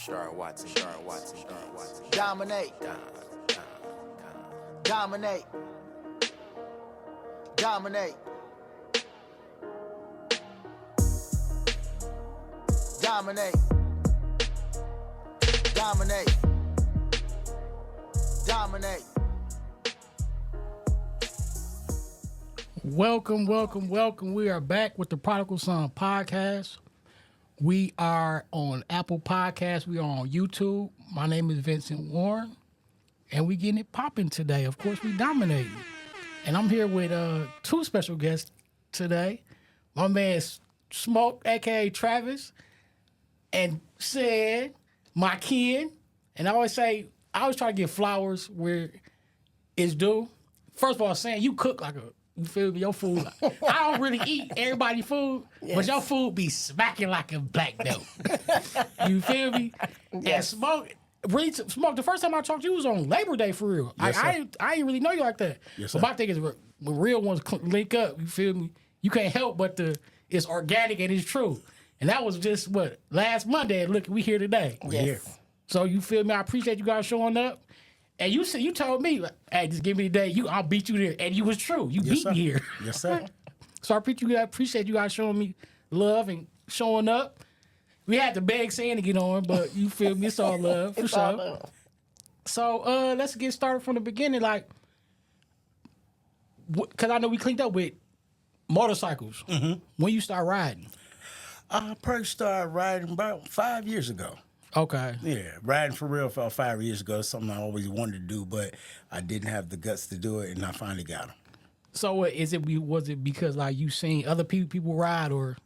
Star Watson. Dominate. Dominate. Dominate. Dominate. Dominate. Dominate. Welcome. We are back with the Prodigal Son podcast. We are on Apple Podcasts. We are on YouTube. My name is Vincent Warren, and we getting it popping today. Of course, we dominating. And I'm here with two special guests today. My man Smoke, a.k.a. Travis, and Said, my kid. And I always try to give flowers where it's due. First of all, saying you cook like you feel me? Your food. I don't really eat everybody's food, but your food be smacking like a black belt. You feel me? Yes. And Smoke, the first time I talked to you was on Labor Day for real. Yes, I didn't really know you like that. Yes, but my thing is when real ones link up, you feel me? You can't help but it's organic and it's true. And that was just last Monday. Look, we here today. We're here. So you feel me? I appreciate you guys showing up. And you told me, like, hey, just give me the day. I'll beat you there. And you was true. You beat me here. Yes, sir. So I appreciate you guys showing me love and showing up. We had to beg Sam to get on, but you feel me? It's all love, for sure. Love. So let's get started from the beginning. Like, because I know we cleaned up with motorcycles. Mm-hmm. When you start riding? I probably started riding about 5 years ago. Okay. Yeah, riding for real about 5 years ago. Something I always wanted to do, but I didn't have the guts to do it, and I finally got them. So was it because like you seen other people ride, or?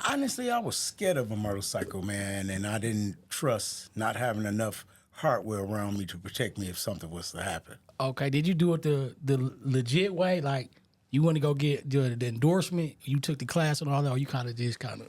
Honestly, I was scared of a motorcycle, man, and I didn't trust not having enough hardware around me to protect me if something was to happen. Okay. Did you do it the legit way? Like you want to go get the endorsement? You took the class and all that, or you kind of?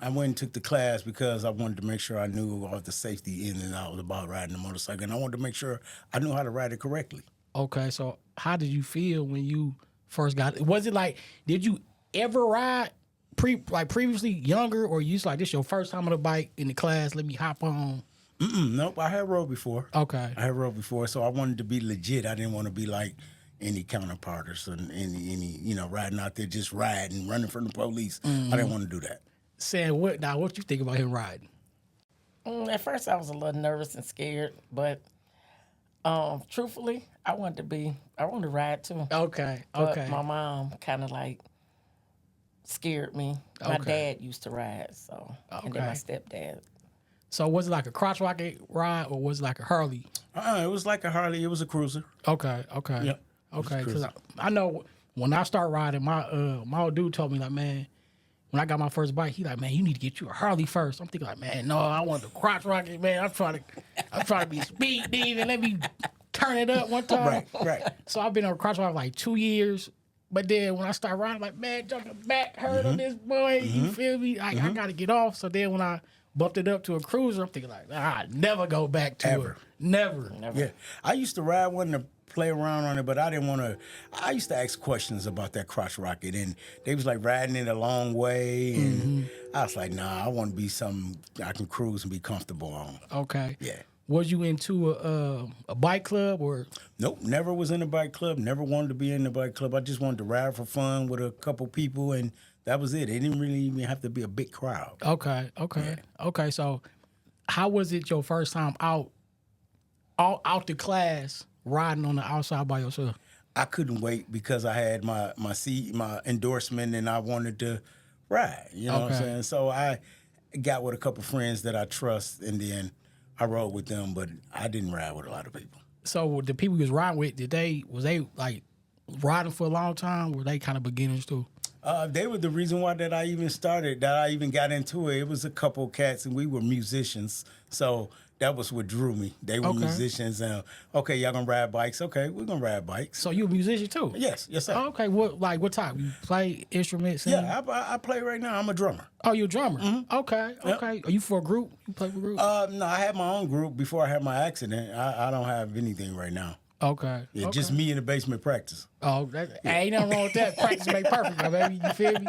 I went and took the class because I wanted to make sure I knew all the safety in and out about riding a motorcycle, and I wanted to make sure I knew how to ride it correctly. Okay, so how did you feel when you first got it? Was it like, did you ever ride previously younger, or you just like, this your first time on a bike in the class, let me hop on? Nope, I had rode before. Okay. I had rode before, so I wanted to be legit. I didn't want to be like any counterpart or any riding out there just riding, running from the police. I didn't want to do that. Saying what you think about him riding? At first, I was a little nervous and scared, but truthfully, I wanted to ride too. Okay. But my mom kind of like scared me. My Okay. dad used to ride, and then my stepdad. So was it like a crotch rocket ride, or was it like a Harley? It was like a Harley. It was a cruiser. Okay. Yep. Okay, because I know when I start riding, my old dude told me, like, man, when I got my first bike, he like, man, you need to get you a Harley first. I'm thinking like, man, no, I want the crotch rocket, man. I'm trying to be speed demon. Let me turn it up one time. Right. So I've been on a crotch rocket like 2 years. But then when I start riding, I'm like, man, jumping back hurt on this boy. You feel me? I got to get off. So then when I bumped it up to a cruiser, I'm thinking like, I'd never go back to Ever. it. Never. Yeah. I used to ride one to play around on it, but I didn't want to. I used to ask questions about that crotch rocket, and they was like riding it a long way, and I was like, nah, I want to be something I can cruise and be comfortable on. Okay. Yeah. Was you into a bike club or? Nope, never was in a bike club, never wanted to be in the bike club. I just wanted to ride for fun with a couple people, and that was it. It didn't really even have to be a big crowd. Okay. So how was it your first time out the class riding on the outside by yourself? I couldn't wait because I had my endorsement, and I wanted to ride. You know what I'm saying? So I got with a couple friends that I trust, and then I rode with them, but I didn't ride with a lot of people. So the people you was riding with, was they like riding for a long time? Were they kind of beginners too? They were the reason why that I even got into it. It was a couple cats, and we were musicians, so that was what drew me. They were musicians, and okay, y'all gonna ride bikes? Okay, we're gonna ride bikes. So you a musician too? Yes, sir. Oh, okay, what type? You play instruments? Sing? Yeah, I play right now. I'm a drummer. Oh, you're a drummer? Okay. Are you for a group? You play for a group? No, I had my own group before I had my accident. I don't have anything right now. Okay. Yeah, okay. just me in the basement practice. Oh, ain't nothing wrong with that. Practice make perfect, my baby. You feel me?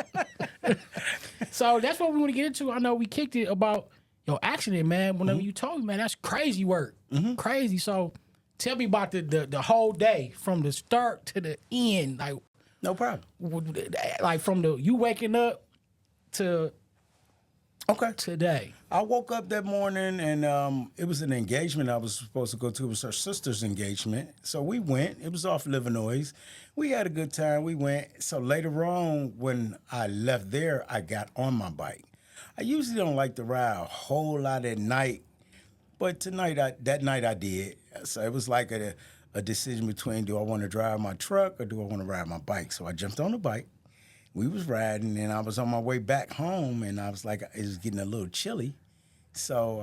So that's what we want to get into. I know we kicked it about your accident, man, whenever you told me, man, that's crazy work. Crazy. So tell me about the whole day from the start to the end. Like, No problem. like from you waking up to today. I woke up that morning and it was an engagement I was supposed to go to. It was her sister's engagement. So we went. It was off Illinois. We had a good time. We went. So later on, when I left there, I got on my bike. I usually don't like to ride a whole lot at night, but that night I did. So it was like a decision between, do I want to drive my truck or do I want to ride my bike? So I jumped on the bike. We was riding, and I was on my way back home, and I was like, it was getting a little chilly. So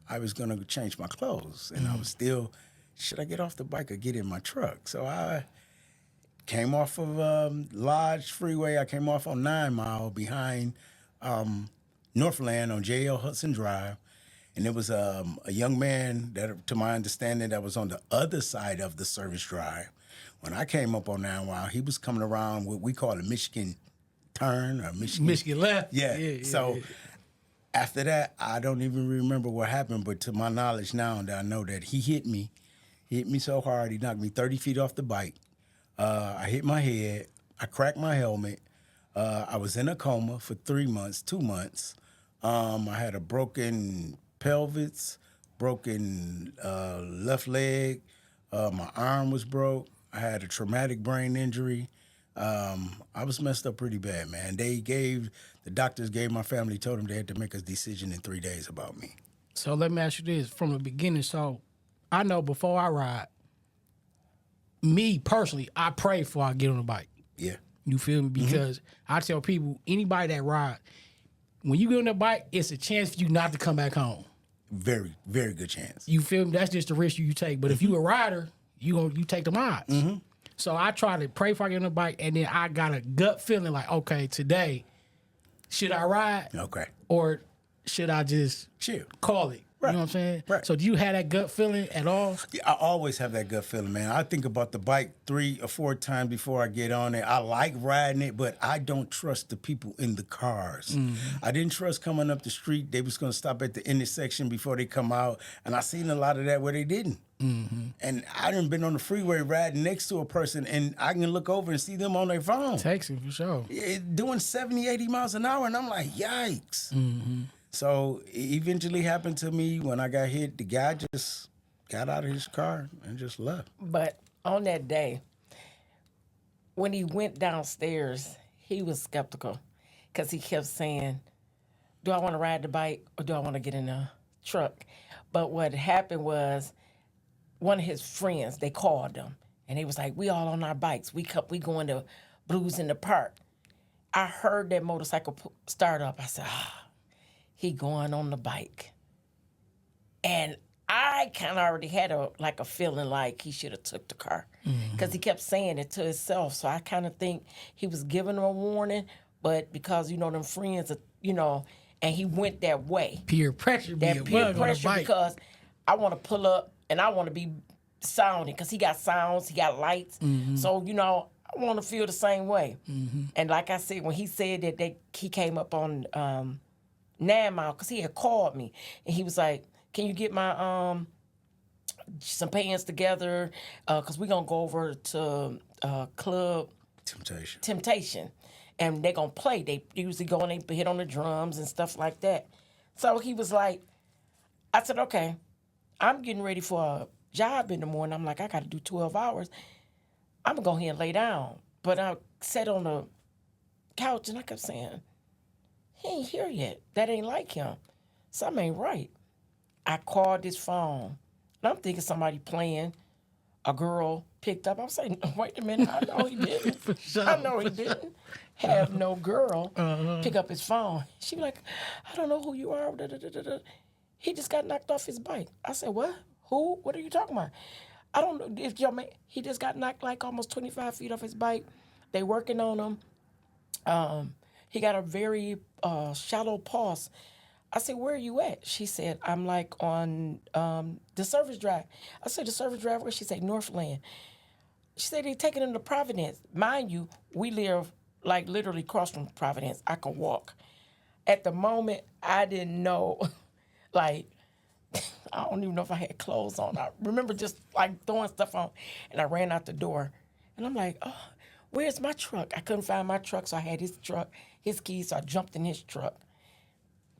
I was going to change my clothes, and I was still, should I get off the bike or get in my truck? So I came off of Lodge Freeway. I came off on 9 Mile behind Northland on J.L. Hudson Drive. And it was a young man that, to my understanding, that was on the other side of the service drive. When I came up on 9 Mile, he was coming around what we call a Michigan turn or Michigan left. Yeah. So after that, I don't even remember what happened, but to my knowledge now, that I know that he hit me so hard, he knocked me 30 feet off the bike. I hit my head. I cracked my helmet. I was in a coma for 2 months. I had a broken pelvis, broken left leg. My arm was broke. I had a traumatic brain injury. I was messed up pretty bad, man. The doctors gave my family, told them they had to make a decision in 3 days about me. So let me ask you this from the beginning. So I know before I ride, me personally, I pray before I get on the bike. Yeah. You feel me? Because I tell people, anybody that ride, when you get on the bike, it's a chance for you not to come back home. Very, very good chance. You feel me? That's just the risk you take. But if you a rider, you take the odds. So I try to pray before I get on the bike, and then I got a gut feeling like, okay, today, should I ride? Okay. Or should I just Chill. call it? Right. You know what I'm saying? Right. So do you have that gut feeling at all? Yeah, I always have that gut feeling, man. I think about the bike 3 or 4 times before I get on it. I like riding it, but I don't trust the people in the cars. I didn't trust coming up the street. They was going to stop at the intersection before they come out, and I seen a lot of that where they didn't. And I done been on the freeway riding next to a person, and I can look over and see them on their phone. Texting for sure. Doing 70, 80 miles an hour, and I'm like, yikes. So it eventually happened to me when I got hit. The guy just got out of his car and just left. But on that day, when he went downstairs, he was skeptical because he kept saying, do I want to ride the bike or do I want to get in a truck? But what happened was one of his friends, they called him, and he was like, we all on our bikes. We going to Blues in the Park. I heard that motorcycle start up. I said, he going on the bike. And I kind of already had a feeling like he should have took the car because he kept saying it to himself. So I kind of think he was giving him a warning, but because, them friends, and he went that way. Peer pressure. That peer pressure because I want to pull up and I want to be sounding because he got sounds, he got lights. So, I want to feel the same way. And like I said, when he said that he came up on 9 Mile because he had called me and he was like, can you get my some pants together because we're going to go over to Club Temptation and they're going to play. They usually go and they hit on the drums and stuff like that. So he was like, I said, okay, I'm getting ready for a job in the morning. I'm like, I got to do 12 hours. I'm going to go here and lay down. But I sat on the couch and I kept saying, he ain't here yet. That ain't like him. Something ain't right. I called his phone. And I'm thinking somebody playing. A girl picked up. I'm saying, wait a minute. I know he didn't. I know he didn't have no girl pick up his phone. She be like, I don't know who you are. He just got knocked off his bike. I said, what? Who? What are you talking about? I don't know if your man, he just got knocked like almost 25 feet off his bike. They working on him. He got a very shallow pulse. I said, where are you at? She said, I'm like on the service drive. I said, the service drive where? She said, Northland. She said, they taking him to Providence. Mind you, we live like literally across from Providence. I can walk. At the moment, I didn't know like, I don't even know if I had clothes on. I remember just like throwing stuff on, and I ran out the door. And I'm like, oh, where's my truck? I couldn't find my truck, so I had his truck, his keys, so I jumped in his truck,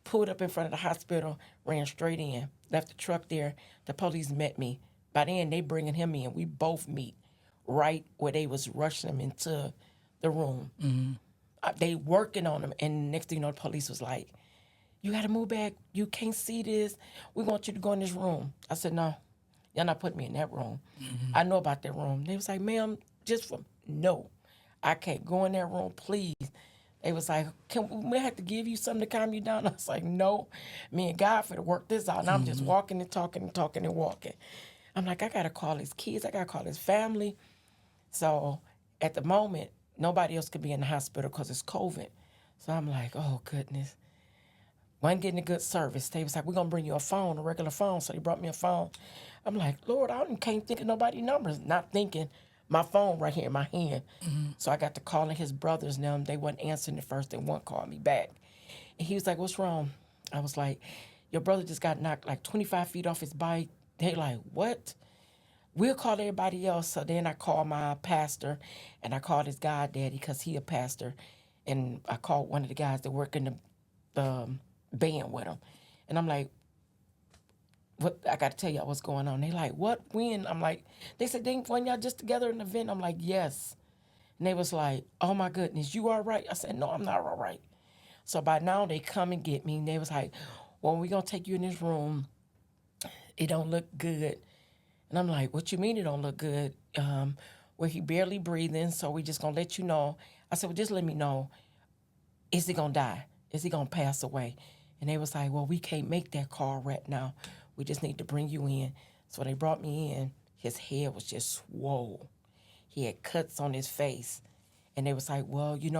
pulled up in front of the hospital, ran straight in, left the truck there. The police met me. By then, they bringing him in. We both meet right where they was rushing him into the room. They working on him, and next thing you know, the police was like, you got to move back. You can't see this. We want you to go in this room. I said, no, y'all not putting me in that room. I know about that room. They was like, ma'am, no, I can't go in that room, please. They was like, can we have to give you something to calm you down? I was like, no, me and God for to work this out. And I'm just walking and talking and talking and walking. I'm like, I got to call his kids. I got to call his family. So at the moment, nobody else could be in the hospital because it's COVID. So I'm like, oh, goodness. Wasn't getting a good service. They was like, we're going to bring you a phone, a regular phone. So they brought me a phone. I'm like, Lord, I can't think of nobody's numbers. Not thinking my phone right here in my hand. So I got to calling his brothers now. They wasn't answering at first. They won't call me back. And he was like, what's wrong? I was like, your brother just got knocked like 25 feet off his bike. They like, what? We'll call everybody else. So then I called my pastor, and I called his goddaddy because he a pastor. And I called one of the guys that work in the band with him. And I'm like, what? I got to tell y'all what's going on. They like, what? When? I'm like, they said, weren't y'all just together in the event? I'm like, yes. And they was like, oh my goodness, you all right? I said, no, I'm not all right. So by now they come and get me. And they was like, well, we going to take you in this room. It don't look good. And I'm like, what you mean it don't look good? Well, he barely breathing, so we just going to let you know. I said, well, just let me know. Is he going to die? Is he going to pass away? And they was like, well, we can't make that call right now. We just need to bring you in. So they brought me in. His head was just swole. He had cuts on his face. And they was like, well, you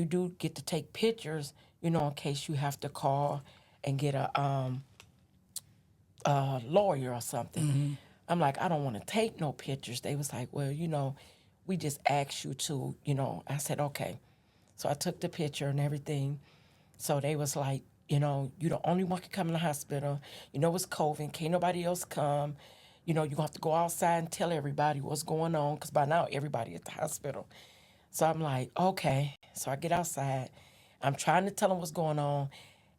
do get to take pictures, in case you have to call and get a lawyer or something. I'm like, I don't want to take no pictures. They was like, well, we just asked you to, I said, okay. So I took the picture and everything. So they was like, you the only one can come in the hospital. It's COVID. Can't nobody else come. You're going to have to go outside and tell everybody what's going on because by now everybody at the hospital. So I'm like, okay. So I get outside. I'm trying to tell them what's going on.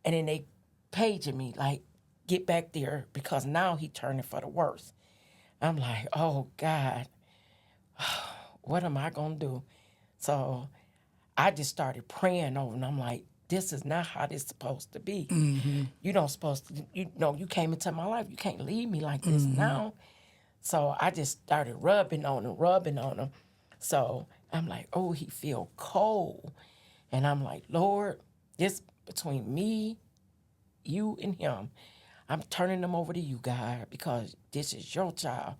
And then they paging me like, get back there because now he turning for the worse. I'm like, oh, God, what am I going to do? So I just started praying over and I'm like, this is not how this supposed to be. You don't supposed to, you came into my life. You can't leave me like this now. So I just started rubbing on him. So I'm like, oh, he feel cold. And I'm like, Lord, this between me, you, and him, I'm turning him over to you, God, because this is your child.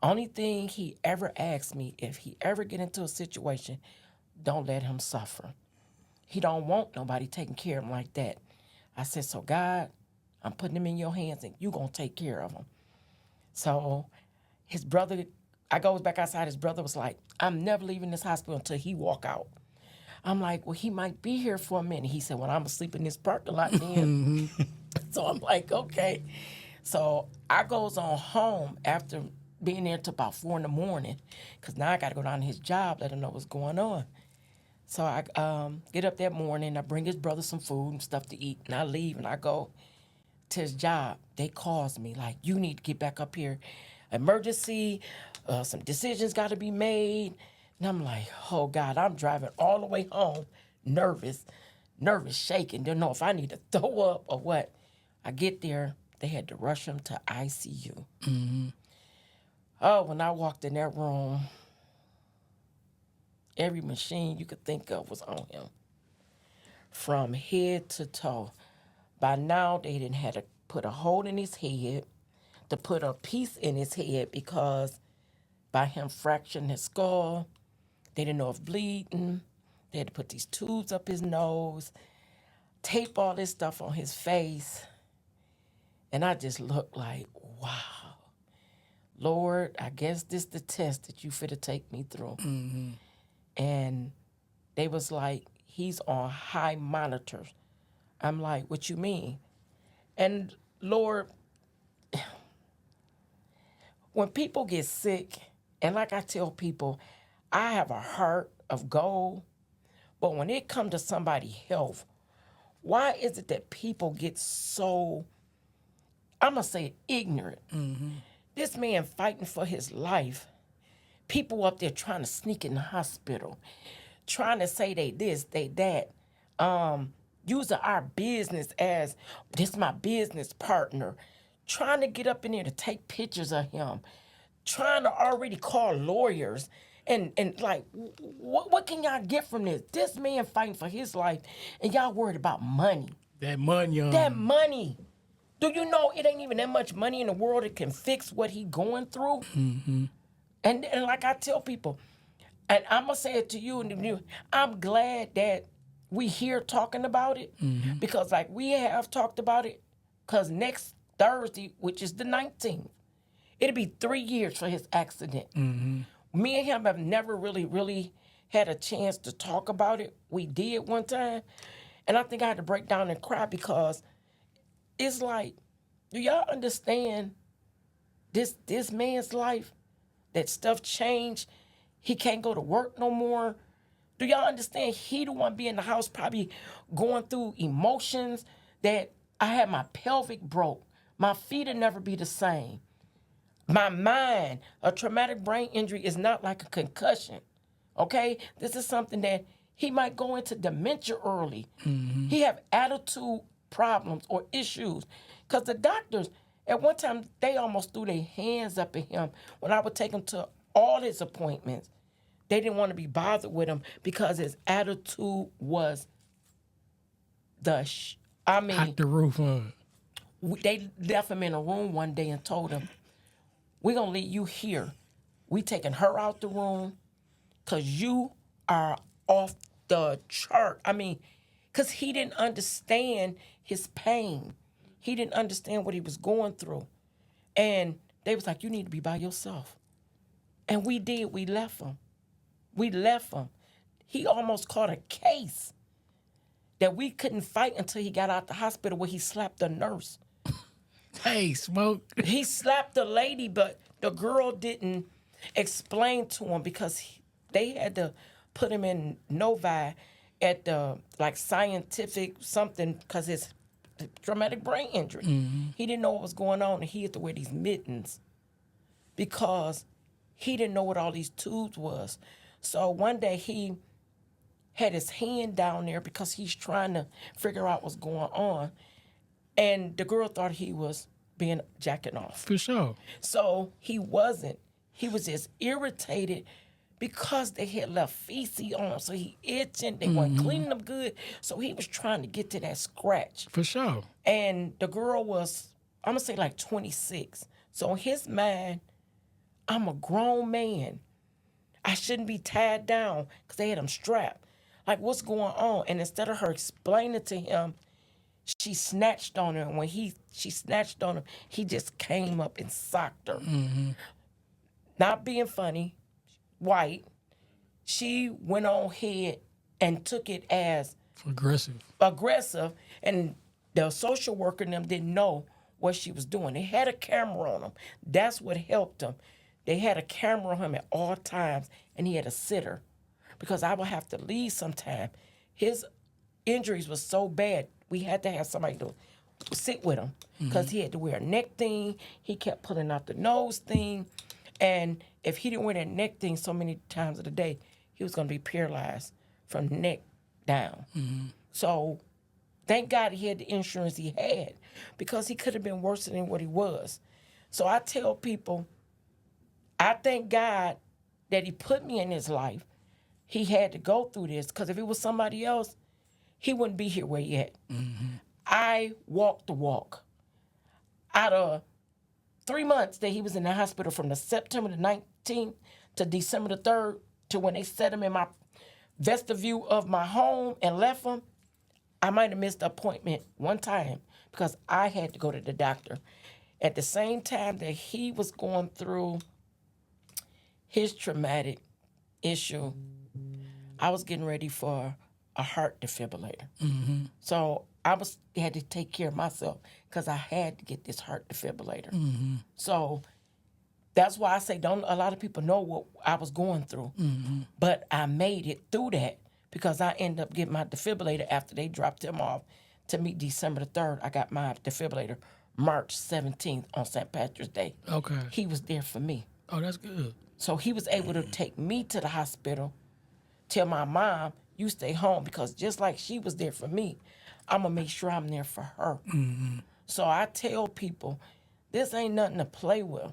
Only thing he ever asked me, if he ever get into a situation, don't let him suffer. He don't want nobody taking care of him like that. I said, so God, I'm putting him in your hands and you going to take care of him. So his brother, I goes back outside. His brother was like, I'm never leaving this hospital until he walk out. I'm like, well, he might be here for a minute. He said, well, I'm asleep in this parking lot then. So I'm like, okay. So I goes on home after being there till about 4 a.m. because now I got to go down to his job, let him know what's going on. So I get up that morning, I bring his brother some food and stuff to eat, and I leave and I go to his job. They calls me like, you need to get back up here. Emergency, some decisions got to be made. And I'm like, oh, God, I'm driving all the way home, nervous, shaking. Don't know if I need to throw up or what. I get there, they had to rush him to ICU. Oh, when I walked in that room, every machine you could think of was on him. From head to toe. By now, they didn't have to put a hole in his head, to put a piece in his head because by him fracturing his skull, they didn't know if bleeding. They had to put these tubes up his nose, tape all this stuff on his face. And I just looked like, wow. Lord, I guess this the test that you finna take me through. And they was like, he's on high monitors. I'm like, what you mean? And Lord, when people get sick, and like I tell people, I have a heart of gold, but when it comes to somebody's health, why is it that people get so, I'm going to say ignorant? This man fighting for his life, people up there trying to sneak in the hospital, trying to say they this, they that, using our business as this my business partner, trying to get up in there to take pictures of him, trying to already call lawyers, and like, what can y'all get from this? This man fighting for his life, and y'all worried about money. That money. That money. Do you know it ain't even that much money in the world that can fix what he going through? And like I tell people, and I'm going to say it to you, and you, I'm glad that we here talking about it, because like we have talked about it, because next Thursday, which is the 19th, it'll be 3 years for his accident. Me and him have never really had a chance to talk about it. We did one time, and I think I had to break down and cry, because it's like, do y'all understand this man's life? That stuff changed. He can't go to work no more. Do y'all understand? He the one be in the house probably going through emotions that I had my pelvic broke. My feet will never be the same. My mind, a traumatic brain injury is not like a concussion. Okay? This is something that he might go into dementia early. He have attitude problems or issues. Because the doctors, at one time, they almost threw their hands up at him when I would take him to all his appointments. They didn't want to be bothered with him because his attitude was Hot the roof on. They left him in a room one day and told him, we're going to leave you here. We taking her out the room because you are off the chart. I mean, because he didn't understand his pain. He didn't understand what he was going through. And they was like, you need to be by yourself. And we did. We left him. He almost caught a case that we couldn't fight until he got out the hospital, where he slapped the nurse. Hey, Smoke. He slapped the lady, but the girl didn't explain to him, because they had to put him in Novi at the scientific something, because his traumatic brain injury. He didn't know what was going on, and he had to wear these mittens because he didn't know what all these tubes was. So one day he had his hand down there because he's trying to figure out what's going on, and the girl thought he was being jacking off. For sure. So he wasn't. He was just irritated because they had left feces on him. So he itching. They weren't cleaning them good. So he was trying to get to that scratch. For sure. And the girl was, I'm going to say 26. So in his mind, I'm a grown man. I shouldn't be tied down, because they had him strapped. Like, what's going on? And instead of her explaining to him, she snatched on him. And when she snatched on him, he just came up and socked her. Not being funny, white. She went on ahead and took it as aggressive, and the social worker and them didn't know what she was doing. They had a camera on him. That's what helped him. They had a camera on him at all times, and he had a sitter, because I would have to leave sometime. His injuries were so bad, we had to have somebody to sit with him, because he had to wear a neck thing. He kept pulling out the nose thing. And if he didn't wear that neck thing so many times of the day, he was going to be paralyzed from the neck down. So thank God he had the insurance he had, because he could have been worse than what he was. So I tell people, I thank God that he put me in his life. He had to go through this, because if it was somebody else, he wouldn't be here where he at. I walked the walk. Out of 3 months that he was in the hospital, from the September the 19th to December the 3rd, to when they set him in my vestibule of my home and left him, I might have missed the appointment one time because I had to go to the doctor. At the same time that he was going through his traumatic issue, I was getting ready for a heart defibrillator. So had to take care of myself because I had to get this heart defibrillator. Mm-hmm. So that's why I say don't a lot of people know what I was going through. Mm-hmm. But I made it through that because I ended up getting my defibrillator after they dropped him off to me December the 3rd. I got my defibrillator March 17th on St. Patrick's Day. Okay. He was there for me. Oh, that's good. So he was able to take me to the hospital, tell my mom, you stay home because just like she was there for me, I'm going to make sure I'm there for her. Mm-hmm. So I tell people, this ain't nothing to play with.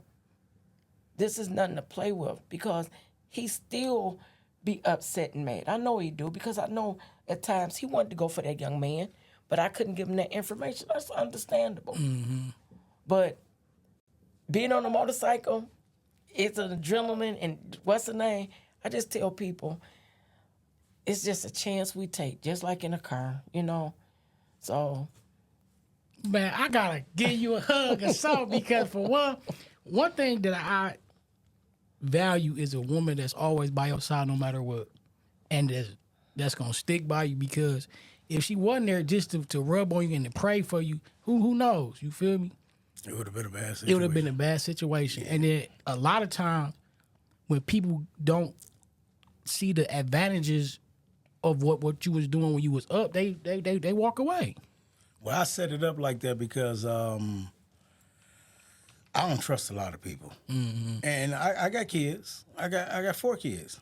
This is nothing to play with because he still be upset and mad. I know he do because I know at times he wanted to go for that young man, but I couldn't give him that information. That's understandable. Mm-hmm. But being on a motorcycle, it's an adrenaline and what's the name? I just tell people, it's just a chance we take, just like in a car, you know? So. Man, I gotta give you a hug or something because for one thing that I value is a woman that's always by your side no matter what. And that's gonna stick by you because if she wasn't there just to rub on you and to pray for you, who knows? You feel me? It would have been a bad situation. It would have been a bad situation. And then a lot of times when people don't see the advantages of what you was doing when you was up, they walk away. Well, I set it up like that because I don't trust a lot of people, and I got kids. I got 4 kids.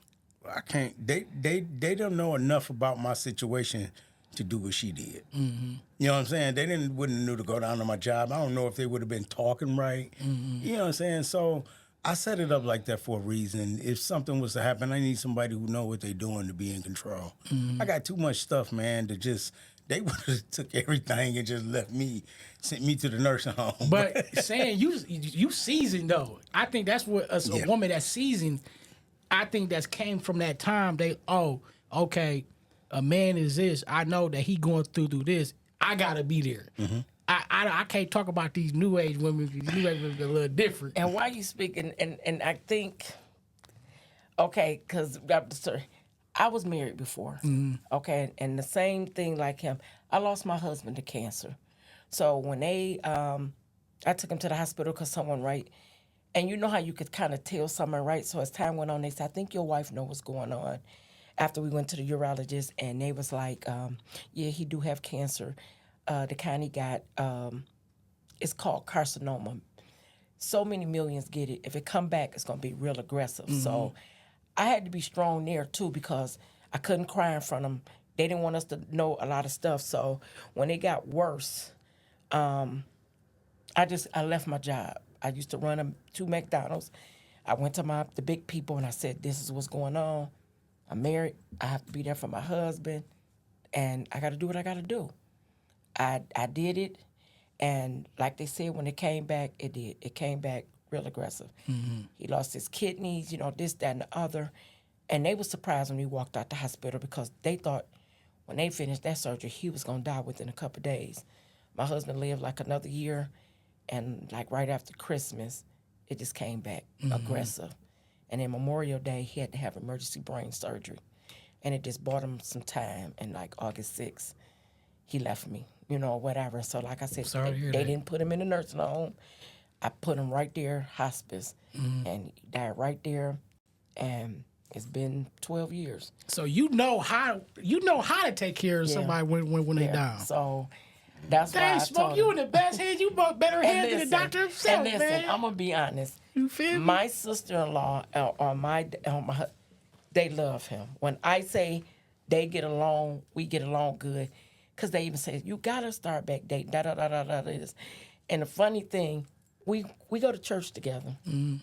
I can't. They don't know enough about my situation to do what she did. Mm-hmm. You know what I'm saying? They wouldn't know to go down to my job. I don't know if they would have been talking right. Mm-hmm. You know what I'm saying? So I set it up like that for a reason. If something was to happen, I need somebody who know what they're doing to be in control. Mm-hmm. I got too much stuff, man, to just. They would have took everything and just sent me to the nursing home. But saying you seasoned though, I think that's what a woman that's seasoned. I think that's came from that time. Okay, a man is this. I know that he going through this. I gotta be there. Mm-hmm. I can't talk about these new age women. These new age women are a little different. And why you speaking? And I think, okay, because I was married before, okay, and the same thing like him. I lost my husband to cancer. So when I took him to the hospital because someone, right, and you know how you could kind of tell someone, right? So as time went on, they said, I think your wife know what's going on. After we went to the urologist, and they was like, yeah, he do have cancer. The kind he got, it's called carcinoma. So many millions get it. If it come back, it's going to be real aggressive. Mm-hmm. So I had to be strong there, too, because I couldn't cry in front of them. They didn't want us to know a lot of stuff. So when it got worse, I left my job. I used to run 2 McDonald's. I went to the big people, and I said, this is what's going on. I'm married. I have to be there for my husband, and I got to do what I got to do. I did it, and like they said, when it came back, it did. It came back real aggressive. Mm-hmm. He lost his kidneys, this, that, and the other. And they were surprised when he walked out the hospital because they thought when they finished that surgery, he was going to die within a couple of days. My husband lived like another year, and like right after Christmas, it just came back aggressive. And then Memorial Day, he had to have emergency brain surgery. And it just bought him some time. And like August 6th, he left me, whatever. So like I said, they didn't put him in the nursing home. I put him right there, hospice, and he died right there, and it's been 12 years. So you know how to take care of somebody when they die. So that's why I Smoke, told you him. in the best hands. You better hands than the doctor himself, and listen, man. I'm gonna be honest. You feel me? My sister-in-law they love him. When I say they get along, we get along good, because they even say you gotta start back dating. Da da da da da. This, and the funny thing. We go to church together.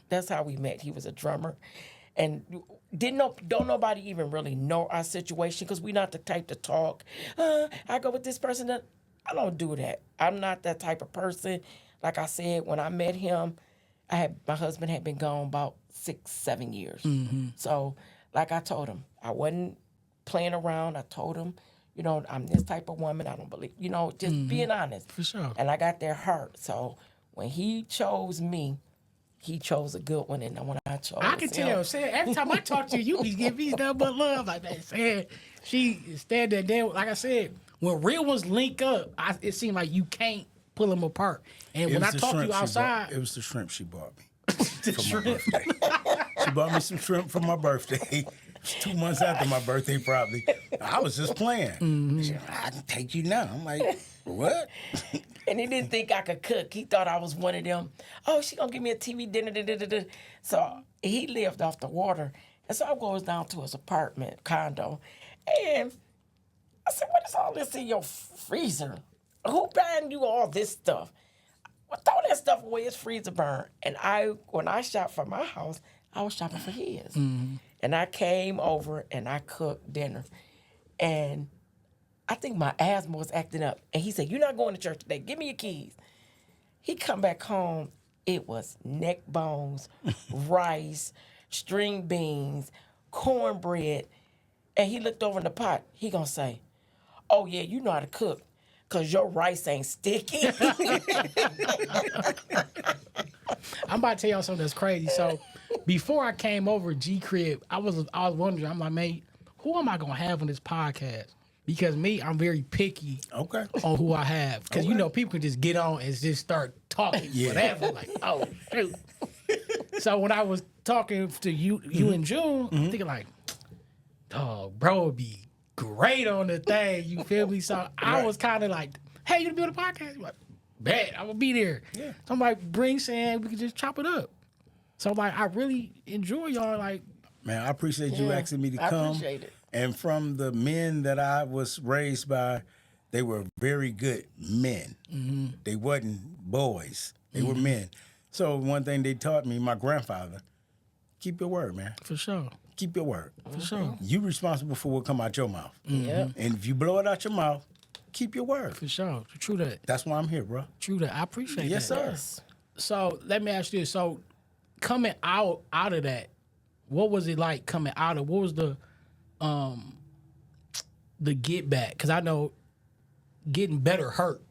That's how we met. He was a drummer, and don't nobody even really know our situation because we're not the type to talk. I go with this person. I don't do that. I'm not that type of person. Like I said, when I met him, my husband had been gone about 6-7 years. Mm-hmm. So, like I told him, I wasn't playing around. I told him, I'm this type of woman. I don't believe, just being honest. For sure. And I got their heart. So. When he chose me, he chose a good one, and when I chose I can tell. Every time I talk to you, you be giving me nothing but love. Like that. She stand there. Then, like I said, when real ones link up, it seemed like you can't pull them apart. And when I talk to you outside, it was the shrimp she bought me for my birthday. She bought me some shrimp for my birthday. 2 months after my birthday, probably. I was just playing. She said, I can take you now. I'm like, what? And he didn't think I could cook. He thought I was one of them. Oh, she gonna give me a TV dinner. Da, da, da, da. So he lived off the water. And so I goes down to his apartment, condo. And I said, what is all this in your freezer? Who buying you all this stuff? Well, throw that stuff away. His freezer burned. And when I shopped for my house, I was shopping for his. And I came over and I cooked dinner. And I think my asthma was acting up. And he said, you're not going to church today. Give me your keys. He come back home. It was neck bones, rice, string beans, cornbread. And he looked over in the pot. He gonna say, oh, yeah, you know how to cook because your rice ain't sticky. I'm about to tell y'all something that's crazy. So before I came over G Crib, I was wondering, I'm like, mate, who am I gonna have on this podcast? Because me, I'm very picky on who I have. Because you know, people can just get on and just start talking whatever. Like, oh shoot. So when I was talking to you in June, I'm thinking like, oh, bro would be great on the thing. You feel me? So I was kind of like, hey, you to be on the podcast? Like, bet I will be there. Yeah. So I'm like, bring Sam, we can just chop it up. So like, I really enjoy y'all. Like, man, I appreciate you asking me to come. I appreciate it. And from the men that I was raised by, they were very good men. They wasn't boys. They were men. So one thing they taught me, my grandfather, keep your word, man. For sure. Keep your word. For sure. You responsible for what come out your mouth. And if you blow it out your mouth, keep your word. For sure. True that. That's why I'm here, bro. True that. I appreciate that. Yes, sir. Yes. So let me ask you this. So coming out of that, what was it like coming out of, what was the get back? Because I know getting better hurt.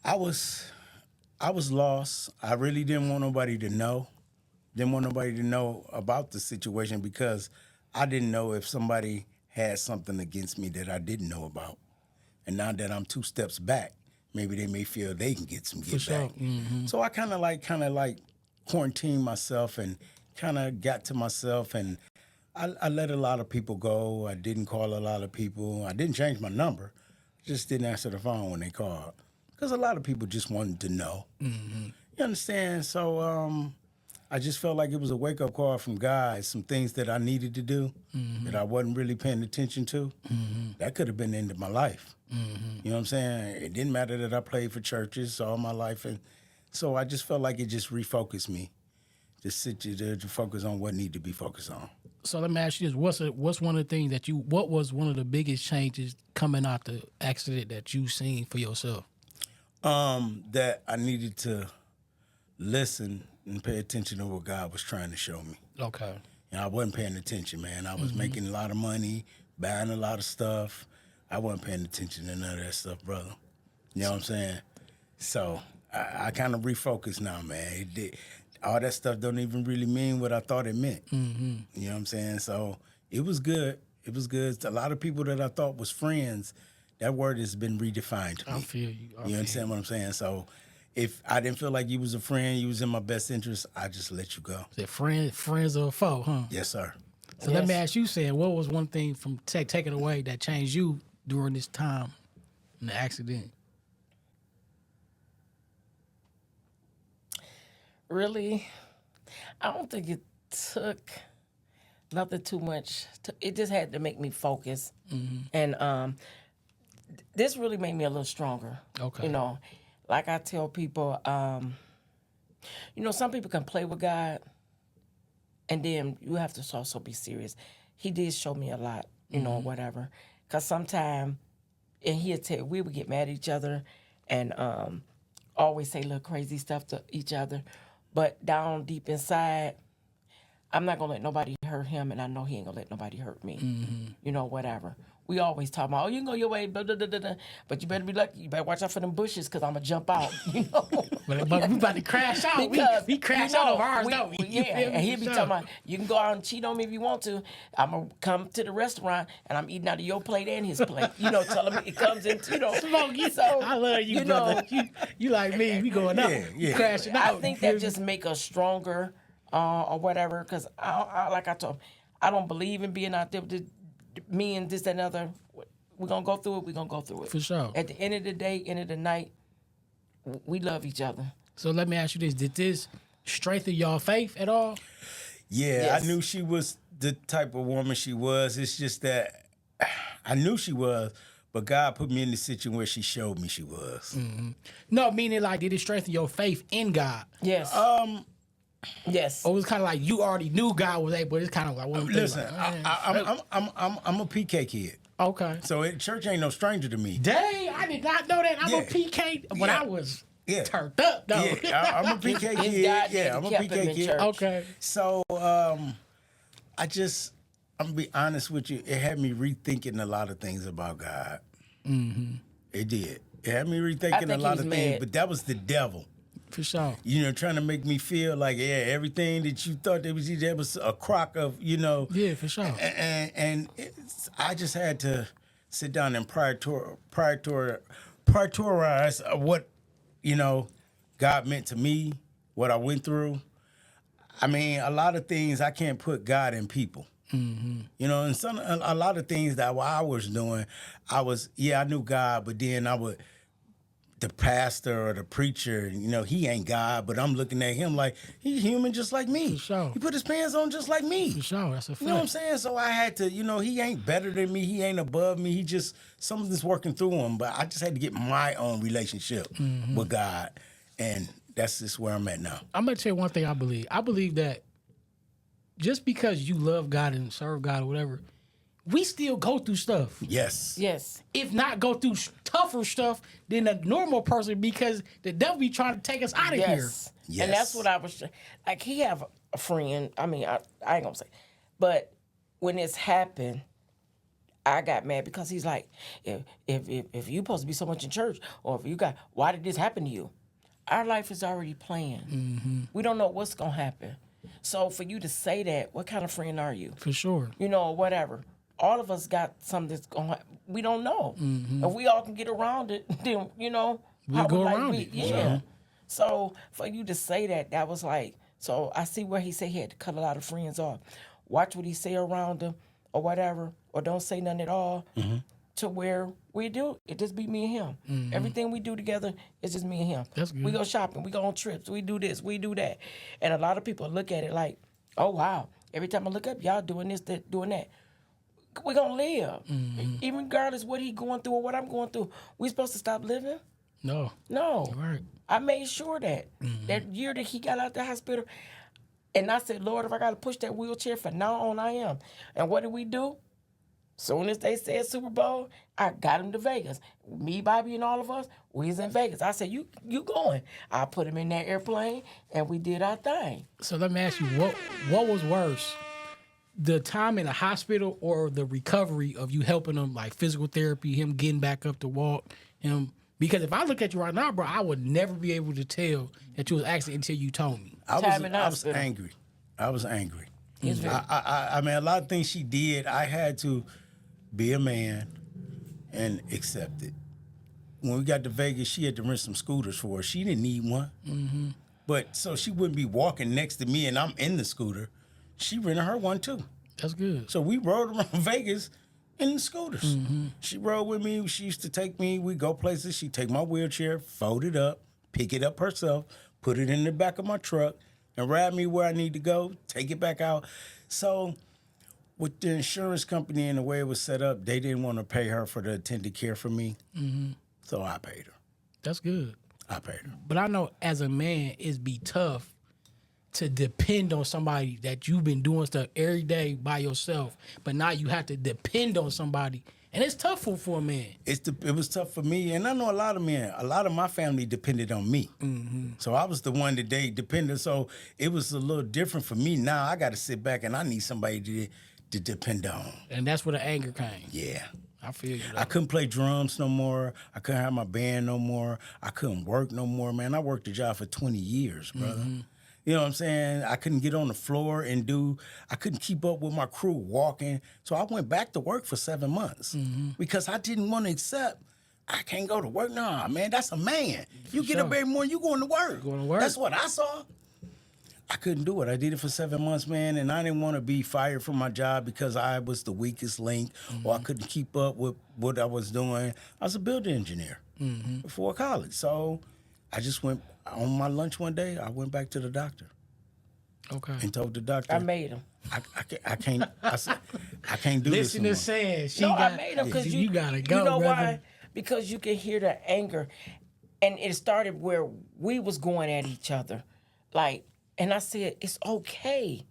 I was lost. I really didn't want nobody to know. Didn't want nobody to know about the situation because I didn't know if somebody had something against me that I didn't know about. And now that I'm 2 steps back, maybe they may feel they can get some get back. So I kind of like quarantined myself and kind of got to myself, and I let a lot of people go. I didn't call a lot of people. I didn't change my number. Just didn't answer the phone when they called because a lot of people just wanted to know. You understand? So I just felt like it was a wake-up call from God, some things that I needed to do that I wasn't really paying attention to. That could have been the end of my life. You know what I'm saying? It didn't matter that I played for churches all my life. And so I just felt like it just refocused me. Just sit you there to focus on what needed to be focused on. So let me ask you this: what's one of the things that what was one of the biggest changes coming out the accident that you seen for yourself? That I needed to listen and pay attention to what God was trying to show me. Okay. And I wasn't paying attention, man. I was making a lot of money, buying a lot of stuff. I wasn't paying attention to none of that stuff, brother. You know what I'm saying? So I kind of refocused now, man. All that stuff don't even really mean what I thought it meant. You know what I'm saying? So it was good. It was good. A lot of people that I thought was friends, that word has been redefined to me. I feel you. You understand what I'm saying? So if I didn't feel like you was a friend, you was in my best interest, I just let you go. Is it friends or a foe, huh? Yes, sir. So let me ask you, Sam, what was one thing from taking away that changed you during this time in the accident? Really, I don't think it took nothing too much. It just had to make me focus. And this really made me a little stronger. Okay. You know, like I tell people, you know, some people can play with God, and then you have to also be serious. He did show me a lot, you know, whatever. Because sometimes, and we would get mad at each other and always say little crazy stuff to each other. But down deep inside, I'm not gonna let nobody hurt him, and I know he ain't gonna let nobody hurt me. Mm-hmm. You know, whatever. We always talk about, oh, you can go your way, blah, blah, blah, blah, blah. But you better be lucky. You better watch out for them bushes, because I'm going to jump out, you know. But we about to crash out. Because, we crash out of ours, don't we? Yeah, and he'll be talking about, you can go out and cheat on me if you want to. I'm going to come to the restaurant, and I'm eating out of your plate and his plate. You know, tell him it comes in, you know. Smoky. So, I love you, brother. You like me. We going up. Yeah. Crashing out. I think that just make us stronger or whatever, because like I told him, I don't believe in being out there with me and this and other. We're going to go through it. We're going to go through it. For sure. At the end of the day, end of the night, we love each other. So let me ask you this. Did this strengthen your faith at all? Yeah, Yes. I knew she was the type of woman she was. It's just that I knew she was, but God put me in the situation where she showed me she was. No, meaning like, did it strengthen your faith in God? Yes. Yes. Or it was kind of like you already knew God was able, but it's kind of like, one thing Listen, like, I'm a PK kid, okay. so church ain't no stranger to me. Dang, I did not know that. I'm Yeah. a PK when Yeah. I was Yeah. turned up, though. Yeah, I'm a PK His kid. God Yeah, I'm a kept him PK in kid. church. Okay. So I'm gonna be honest with you. It had me rethinking a lot of things about God. Mm-hmm. It did. It had me rethinking a think he lot was of things, mad. but that was the devil. For sure. You know, trying to make me feel like, everything that you thought there was a crock of, Yeah, for sure. And I just had to sit down and prioritize what, God meant to me, what I went through. I mean, a lot of things I can't put God in people. Mm-hmm. And a lot of things that I was doing, I knew God, but then the pastor or the preacher, he ain't God, but I'm looking at him like he's human just like me. For sure. He put his pants on just like me. For sure, that's a fact. You know what I'm saying? So I had to, he ain't better than me. He ain't above me. He just, something's working through him. But I just had to get my own relationship with God. And that's just where I'm at now. I'm going to tell you one thing I believe. I believe that just because you love God and serve God or whatever, we still go through stuff. Yes. Yes. If not go through tougher stuff than a normal person, because the devil be trying to take us out of here. Yes. Yes. And that's what I was like. He have a friend. I mean, I ain't gonna say, but when this happened, I got mad because he's like, if you supposed to be so much in church, or if you got, why did this happen to you? Our life is already planned. Mm-hmm. We don't know what's gonna happen. So for you to say that, what kind of friend are you? For sure. Or whatever. All of us got something that's going. We don't know. Mm-hmm. If we all can get around it, then how go would life around be? it. Yeah. So for you to say that was like. So I see where he said he had to cut a lot of friends off. Watch what he say around him, or whatever, or don't say nothing at all. Mm-hmm. To where we do it just be me and him. Mm-hmm. Everything we do together is just me and him. That's good. We go shopping, we go on trips, we do this, we do that, and a lot of people look at it like, oh wow. Every time I look up, y'all doing this, doing that. We're gonna live. Mm-hmm. Even regardless what he going through or what I'm going through. We supposed to stop living? No. No. Right. I made sure that Mm-hmm. that year that he got out the hospital, and I said, Lord, if I gotta push that wheelchair from now on, I am. And what did we do? Soon as they said Super Bowl, I got him to Vegas. Me, Bobby, and all of us, we was in Vegas. I said, you going. I put him in that airplane, and we did our thing. So let me ask you, what was worse? The time in the hospital or the recovery of you helping him, like physical therapy, him getting back up to walk, him? Because if I look at you right now, bro, I would never be able to tell that you was accident until you told me. I Time in the was hospital. angry. I was angry. He's very- I mean, a lot of things she did, I had to be a man and accept it. When we got to Vegas, she had to rent some scooters for her. She didn't need one. Mm-hmm. But so she wouldn't be walking next to me and I'm in the scooter. She rented her one too. That's good. So we rode around Vegas in the scooters. Mm-hmm. She rode with me. She used to take me. We go places. She'd take my wheelchair, fold it up, pick it up herself, put it in the back of my truck, and ride me where I need to go, take it back out. So with the insurance company and the way it was set up, they didn't want to pay her for the attended care for me. Mm-hmm. So I paid her. That's good. I paid her. But I know as a man, it's be tough to depend on somebody that you've been doing stuff every day by yourself, but now you have to depend on somebody And it's tough for a man. It was tough for me, and I know a lot of men. A lot of my family depended on me, so I was the one that they depended. So it was a little different for me. Now I got to sit back and I need somebody to depend on. And that's where the anger came. Yeah. I feel you. Though. I couldn't play drums no more. I couldn't have my band no more. I couldn't work no more, man. I worked a job for 20 years, brother. You know what I'm saying? I couldn't get on the floor and I couldn't keep up with my crew walking. So I went back to work for 7 months because I didn't want to accept, I can't go to work. Nah, man, that's a man. You get up every morning, you going to work. Going to work. That's what I saw. I couldn't do it. I did it for 7 months, man, and I didn't want to be fired from my job because I was the weakest link or I couldn't keep up with what I was doing. I was a building engineer before college. So I just went on my lunch one day. I went back to the doctor. Okay. And told the doctor. I made him. I can't. I said, I can't do this. Listen to saying. I made him because you gotta go. You know brother. why? Because you can hear the anger, and it started where we was going at each other, like. And I said, it's okay.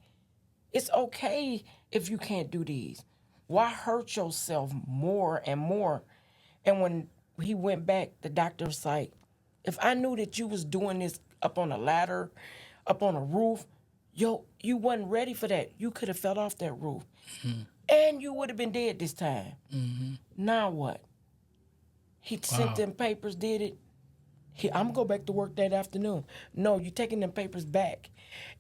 It's okay if you can't do these. Why hurt yourself more and more? And when he went back, the doctor was like, if I knew that you was doing this up on a ladder, up on a roof, you wasn't ready for that. You could have fell off that roof. And you would have been dead this time. Now what? He sent them papers, did it. I'm going to go back to work that afternoon. No, you taking them papers back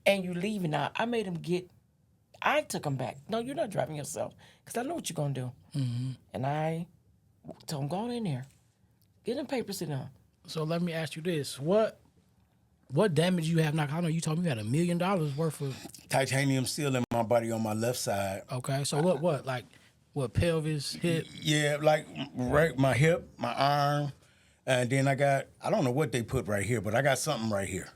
and you leaving out. I took them back. No, you're not driving yourself because I know what you're going to do. And I told him, go on in there. Get them papers in there. So let me ask you this. What damage you have now? I know you told me you had $1 million worth of... Titanium steel in my body on my left side. Okay, so what? Like, what, pelvis, hip? Yeah, like right, my hip, my arm. And then I don't know what they put right here, but I got something right here.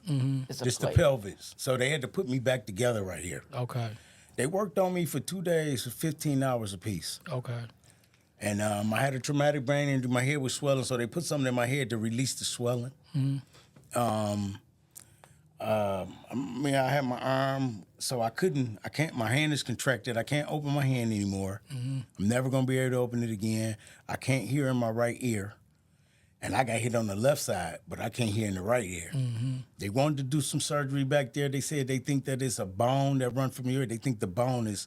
It's Just the pelvis. So they had to put me back together right here. Okay. They worked on me for 2 days for 15 hours apiece. Okay. And I had a traumatic brain injury. My head was swelling, so they put something in my head to release the swelling. I had my arm, so my hand is contracted. I can't open my hand anymore. I'm never going to be able to open it again. I can't hear in my right ear. And I got hit on the left side, but I can't hear in the right ear. They wanted to do some surgery back there. They said they think that it's a bone that runs from your ear. They think the bone is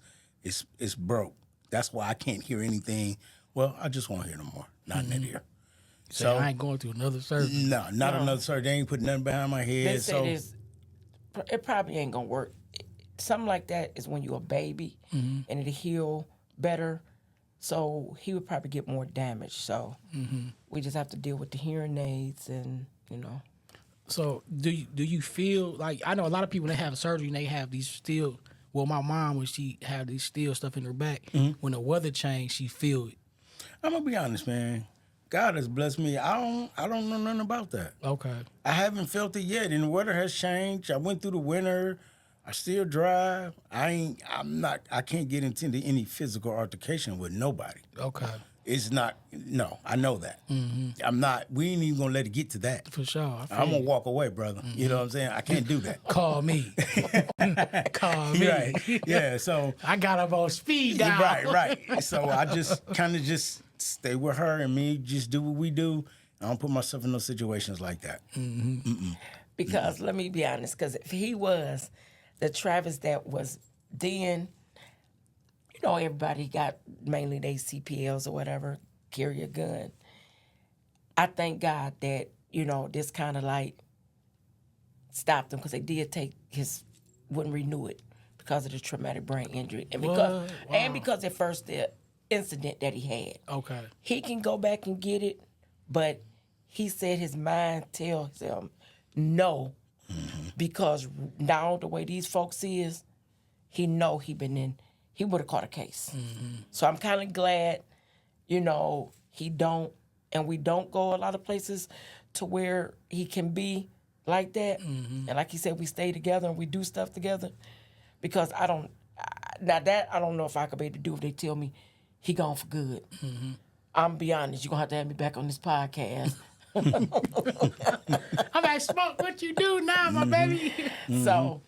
broke. That's why I can't hear anything. Well, I just won't hear no more. Not in that ear. So I ain't going through another surgery. No, another surgery. They ain't put nothing behind my head. They say it probably ain't going to work. Something like that is when you're a baby and it'll heal better. So he would probably get more damage. So we just have to deal with the hearing aids and, So do you feel like, I know a lot of people when they have surgery and they have these steel, well, my mom, when she had these steel stuff in her back, when the weather changed, she feel it. I'm going to be honest, man. God has blessed me. I don't know nothing about that. Okay. I haven't felt it yet, and the weather has changed. I went through the winter. I still drive. I can't get into any physical altercation with nobody. Okay. It's not, no, I know that. We ain't even gonna let it get to that. For sure. I'm gonna walk away, brother. You know what I'm saying? I can't do that. Call me. Call me. Right. Yeah, so. I got up on speed dial. Right. So I just kind of just stay with her and me, just do what we do. I don't put myself in those situations like that. Because let me be honest, because if he was the Travis that was then, everybody got mainly they CPLs or whatever, carry a gun. I thank God that, this kind of like stopped him because they did wouldn't renew it because of the traumatic brain injury. And because at first the incident that he had. Okay. He can go back and get it, but he said his mind tells him no. Because now the way these folks is, he would have caught a case. So I'm kind of glad, he don't, and we don't go a lot of places to where he can be like that. And like he said, we stay together and we do stuff together. Because I don't know if I could be able to do if they tell me he gone for good. I'm be honest, you're going to have to have me back on this podcast. I'm like, Smoke, what you do now, my baby? So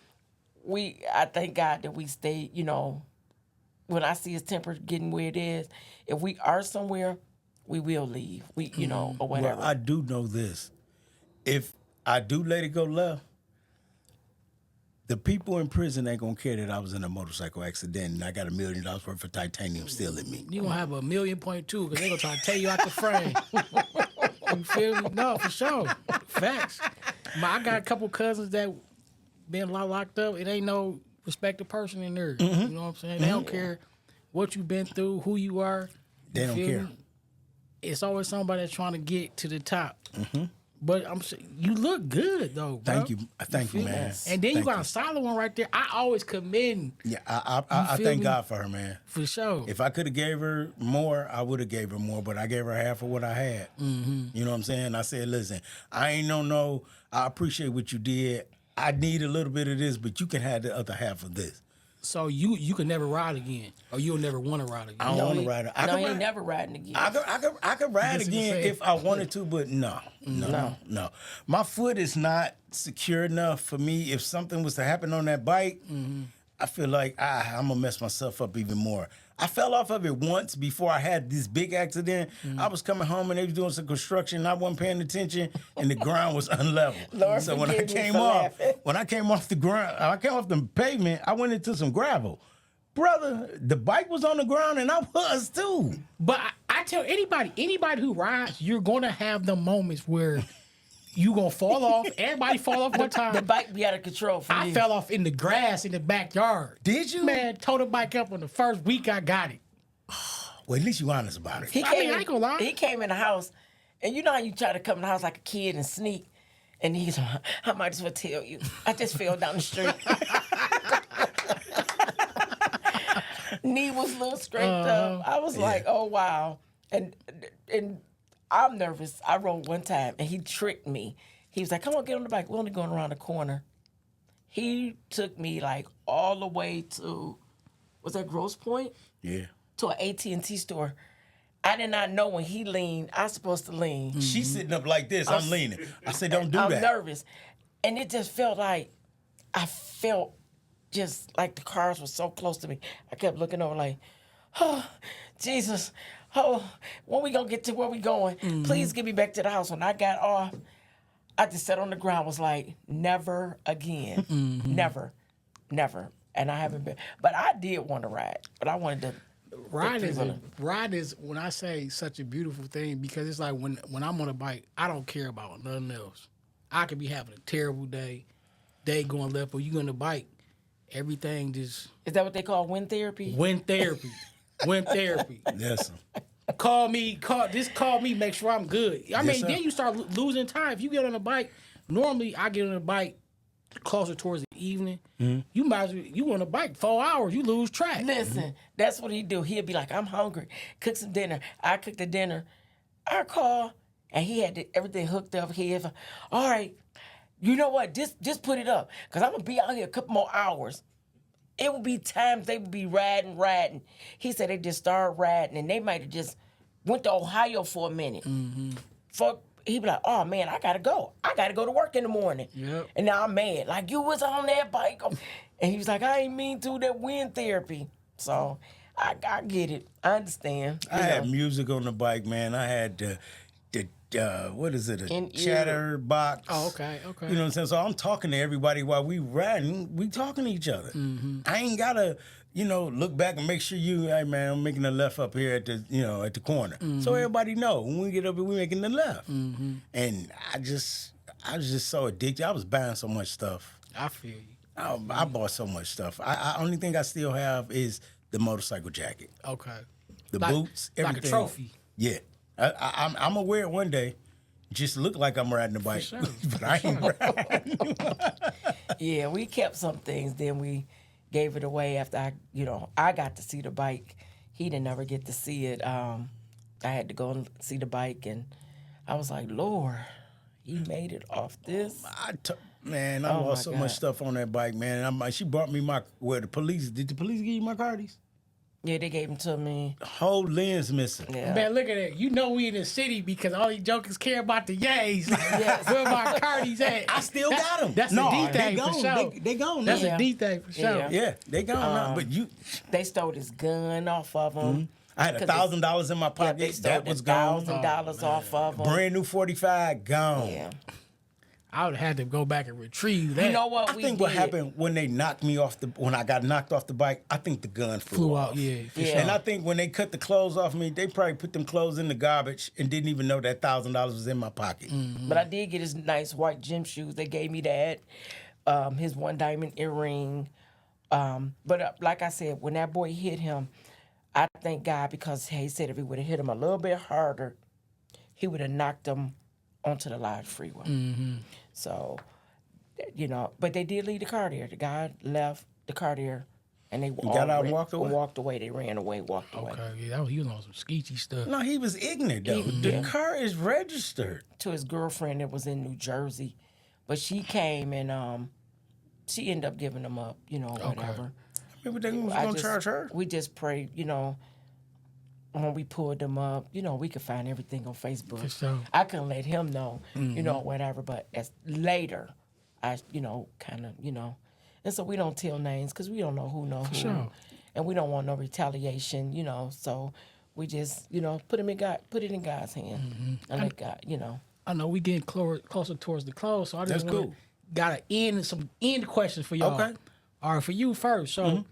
I thank God that we stay, when I see his temper getting where it is, if we are somewhere, we will leave. We, you know, or whatever. Well, I do know this. If I do let it go left, the people in prison ain't gonna care that I was in a motorcycle accident and I got $1 million worth of titanium still in me. You gonna have $1.2 million because they gonna try to tear you out the frame. You feel me? No, for sure. Facts. I got a couple cousins that been locked up. It ain't no respected person in there. You know what I'm saying? They don't care what you've been through, who you are. They don't care. Me? It's always somebody that's trying to get to the top. But you look good though, bro. Thank you. Thank you, man. And then you got a solid one right there. I always commend. Yeah, I thank God for her, man. For sure. If I could have gave her more, I would have gave her more, but I gave her half of what I had. You know what I'm saying? I said, listen, I ain't no, I appreciate what you did. I need a little bit of this, but you can have the other half of this. So you can never ride again, or you'll never want to ride again. I don't want to ride. He ain't never riding again. I could ride again if I wanted to, but no. My foot is not secure enough for me. If something was to happen on that bike, I feel like I'm gonna mess myself up even more. I fell off of it once before I had this big accident. I was coming home and they was doing some construction and I wasn't paying attention and the ground was unlevel. Lord, so when I came off the ground, I came off the pavement, I went into some gravel. Brother, the bike was on the ground and I was too. But I tell anybody who rides, you're gonna have the moments where you gonna fall off. Everybody fall off one time. The bike be out of control for I you. fell off in the grass in the backyard. Did you? Man, tore the bike up on the first week I got it. Well, at least you honest about it. I ain't gonna lie. He came in the house, and you know how you try to come in the house like a kid and sneak, and he's, I might as well tell you, I just fell down the street. Knee was a little scraped up. I was like, oh wow, and I'm nervous. I rode one time, and he tricked me. He was like, come on, get on the bike. We're only going around the corner. He took me like all the way to, was that Grosse Point? Yeah. To an AT&T store. I did not know when he leaned, I was supposed to lean. She's sitting up like this. I'm leaning. I said, don't do I'm that. nervous. And it just felt like, I felt just like the cars were so close to me. I kept looking over like, oh, Jesus. Oh, when we gonna get to where we going? Please get me back to the house. When I got off, I just sat on the ground, was like, never again. Never. And I haven't been. But I did want to ride. But I wanted to. Ride is when I say such a beautiful thing because it's like when I'm on a bike, I don't care about nothing else. I could be having a terrible day going left, but you on the bike, everything just. Is that what they call wind therapy? Wind therapy. Yes. Call me, make sure I'm good. I mean, sir. then you start losing time. If you get on a bike, normally I get on a bike closer towards the evening. You might as well, you on a bike 4 hours, you lose track. Listen, that's what he do. He'll be like, I'm hungry. Cook some dinner. I cook the dinner. I call, and he had everything hooked up. All right, you know what? Just put it up, because I'm going to be out here a couple more hours. It would be times they would be riding. He said they just started riding, and they might have just went to Ohio for a minute. He'd be like, oh, man, I got to go. I got to go to work in the morning. Yep. And now I'm mad. Like, you was on that bike. And he was like, I ain't mean to, that wind therapy. So I get it. I understand. I had music on the bike, man. I had the what is it, a chatter box. Oh, okay. You know what I'm saying? So I'm talking to everybody while we riding. We talking to each other. I ain't got to, look back and make sure hey, man, I'm making a left up here at the corner. So everybody know when we get up here, we making the left. And I was just so addicted. I was buying so much stuff. I feel you. I bought so much stuff. I only thing I still have is the motorcycle jacket. Okay. The boots, everything. Like a trophy. Yeah. I'm gonna wear it one day. Just look like I'm riding a bike, sure. but I ain't riding. Yeah, we kept some things. Then we gave it away after I got to see the bike. He didn't ever get to see it. I had to go and see the bike, and I was like, Lord, he made it off this. I lost so much stuff on that bike, man. She brought me the police. Did the police give you my cardies? Yeah, they gave them to me. Whole lens missing. Yeah. Man, look at it. You know we in the city because all these jokers care about the yays. Where my Cardi's at? I still got them. That's a D thing for sure. They gone. That's Yeah. a D thing for sure. Yeah. Yeah, they gone now. But They stole this gun off of them. I had $1,000 in my They pocket. stole That was gone. $1,000 off of them. Brand new 45 gone. Yeah. I would have had to go back and retrieve that. You know what I we think did? what happened when they knocked me off when I got knocked off the bike, I think the gun flew off. Yeah, for Yeah. sure. And I think when they cut the clothes off me, they probably put them clothes in the garbage and didn't even know that $1,000 was in my pocket. But I did get his nice white gym shoes. They gave me that. His one diamond earring. But like I said, when that boy hit him, I thank God because he said if he would have hit him a little bit harder, he would have knocked him onto the live freeway. So, but they did leave the car there. The guy left the car there, and they got out and walked away? Walked away. They ran away, walked away. Okay, yeah, he was on some skeechy stuff. No, he was ignorant though. The car is registered. To his girlfriend that was in New Jersey, but she came and she ended up giving him up. Whatever. Maybe they was I gonna just- charge her. We just prayed, when we pulled them up, we could find everything on Facebook. For sure. I couldn't let him know, whatever. But as later, I, kind of, and so we don't tell names because we don't know who knows who, sure. and we don't want no retaliation, So we just, put it in God's hand, and let God, I know we getting closer towards the close, so I just That's wanna- cool. got some end questions for y'all. Okay. All right, for you first. So,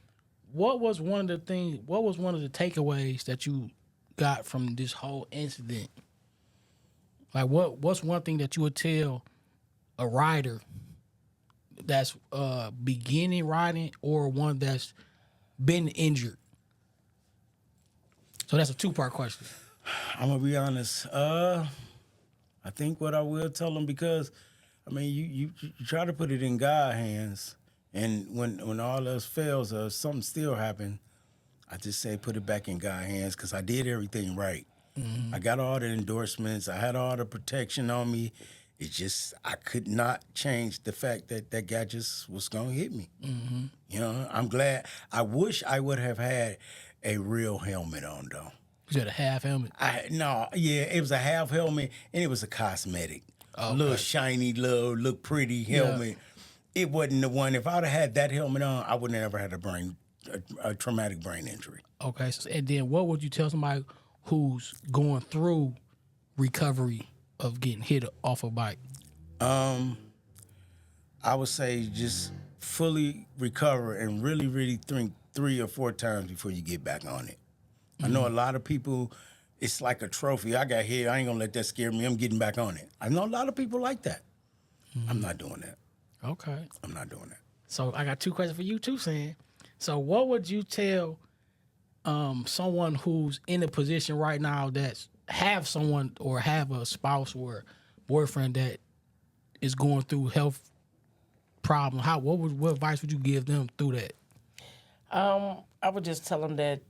what was one of the takeaways that you got from this whole incident? Like, what's one thing that you would tell a rider that's beginning riding or one that's been injured? So that's a 2-part question. I'm gonna be honest. I think what I will tell them, because I mean, you try to put it in God's hands, and when all else fails or something still happen, I just say put it back in God's hands, because I did everything right. I got all the endorsements. I had all the protection on me. It's just I could not change the fact that that guy just was gonna hit me. I'm glad. I wish I would have had a real helmet on though. You had a half helmet. It was a half helmet and it was a cosmetic. Okay. Little shiny, look pretty helmet. It wasn't the one. If I'd have had that helmet on, I would never had a traumatic brain injury. Okay, and then what would you tell somebody who's going through recovery of getting hit off a bike? I would say just fully recover and really, really think 3 or 4 times before you get back on it. I know a lot of people, it's like a trophy. I got hit. I ain't gonna let that scare me. I'm getting back on it. I know a lot of people like that. I'm not doing that. Okay. I'm not doing that. So I got 2 questions for you too, Sam. So what would you tell someone who's in a position right now that's have someone or have a spouse or boyfriend that is going through health problem? What advice would you give them through that? I would just tell them that,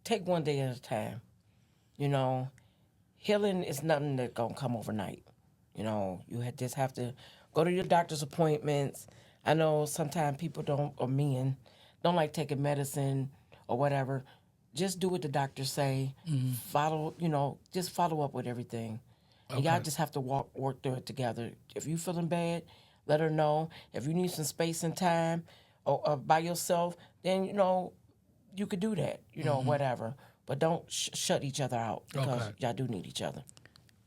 take one day at a time. Healing is nothing that's going to come overnight. You just have to go to your doctor's appointments. I know sometimes people men don't like taking medicine or whatever. Just do what the doctors say. Follow, just follow up with everything. And y'all just have to work through it together. If you feeling bad, let her know. If you need some space and time or by yourself, then, you could do that, whatever. But don't shut each other out because y'all do need each other.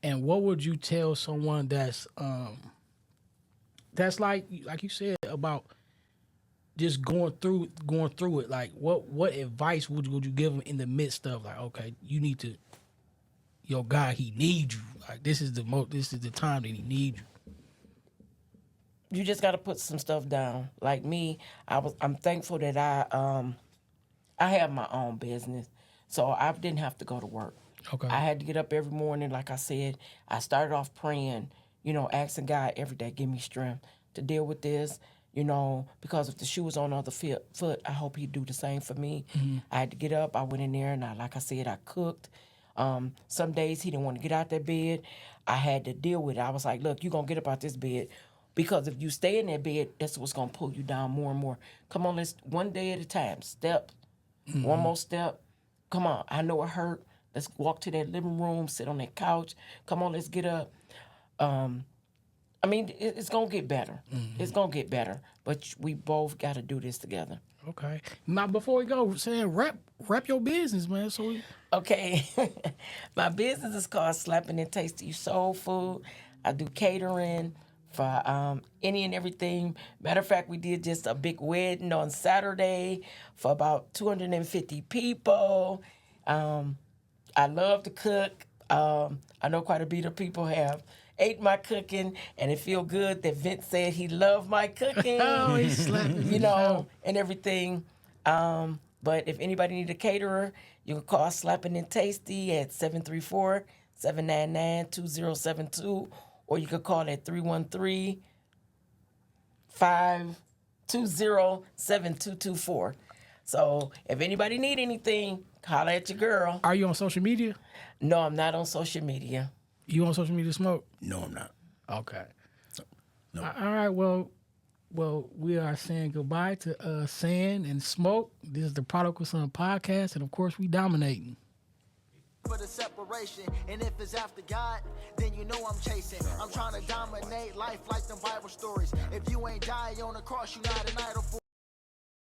And what would you tell someone that's like you said about just going through it? Like what advice would you give them in the midst of like, okay, you need to, your guy, he needs you. Like this is the time that he needs you. You just got to put some stuff down. Like me, I'm thankful that I have my own business, so I didn't have to go to work. Okay. I had to get up every morning, like I said. I started off praying, asking God every day, give me strength to deal with this, because if the shoe was on the other foot, I hope he'd do the same for me. I had to get up. I went in there, and like I said, I cooked. Some days he didn't want to get out that bed. I had to deal with it. I was like, look, you're going to get up out this bed, because if you stay in that bed, that's what's going to pull you down more and more. Come on, let's one day at a time. Step One more step. Come on, I know it hurt. Let's walk to that living room, sit on that couch. Come on, let's get up. I mean, it's going to get better. It's going to get better. But we both got to do this together. Okay. Now, before we go, saying rep your business, man. So Okay. My business is called Slapping and Tasty Soul Food. I do catering for any and everything. Matter of fact, we did just a big wedding on Saturday for about 250 people. I love to cook. I know quite a bit of people have ate my cooking, and it feel good that Vince said he loved my cooking. oh, he's slapping, you know, and everything. But if anybody need a caterer, you can call Slapping and Tasty at 734-799-2072, or you can call at 313-520-7224. So if anybody need anything, holler at your girl. Are you on social media? No, I'm not on social media. You on social media, Smoke? No, I'm not. Okay. No. All right. Well, we are saying goodbye to Sand and Smoke. This is the Prodigal Son podcast, and of course, we dominating. For the separation, and if it's after God, then you know I'm chasing. I'm trying to dominate life like them Bible stories. If you ain't die on the cross, you not an idol for